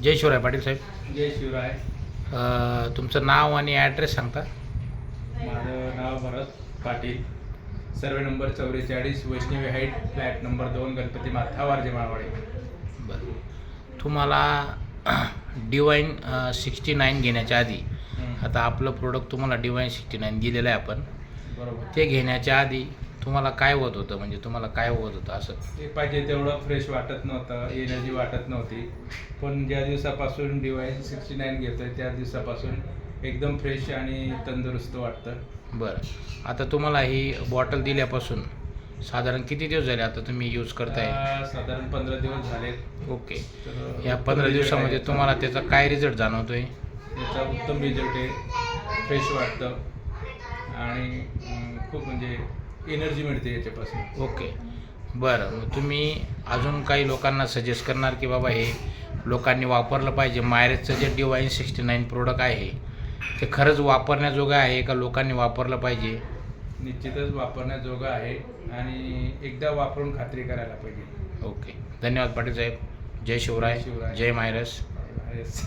जय शिवराय पाटील साहेब. जय शिवराय. तुमचं नाव आणि ॲड्रेस सांगता? माझं नाव Bharat Patil, survey number 44, Vaishnavi height, flat number 2, Ganpati Matha, Warje Malwadi. बरं. तुम्हाला डिवाईन 69 घेण्याच्या आधी, आता आपलं प्रोडक्ट तुम्हाला डिवाईन 69 दिलेलं आहे आपण, बरोबर. ते घेण्याच्या आधी तुम्हाला काय होत होतं, म्हणजे तुम्हाला काय होत होतं? असं ते पाहिजे तेवढं फ्रेश वाटत नव्हतं, एनर्जी वाटत नव्हती. पण ज्या दिवसापासून डिवाईन 69 घेतो आहे त्या दिवसापासून एकदम फ्रेश आणि तंदुरुस्त वाटतं. बरं. आता तुम्हाला ही बॉटल दिल्यापासून साधारण किती दिवस झाले आता तुम्ही यूज करताय? साधारण 15 दिवस झाले. ओके. तर या 15 दिवसामध्ये तुम्हाला त्याचा काय रिझल्ट जाणवतोय? याचा उत्तम रिझल्ट आहे. फ्रेश वाटतं आणि खूप म्हणजे एनर्जी मिळते याच्यापासून. ओके. बरं. मग तुम्ही अजून काही लोकांना सजेस्ट करणार की बाबा हे लोकांनी वापरलं पाहिजे? मायरेजचं जे डिवाईन 69 प्रोडक्ट आहे ते खरंच वापरण्याजोगं आहे का? लोकांनी वापरलं पाहिजे? निश्चितच वापरण्याजोगं आहे आणि एकदा वापरून खात्री करायला पाहिजे. ओके. धन्यवाद पाटील साहेब. जय शिवराय. जय मायरस. येस.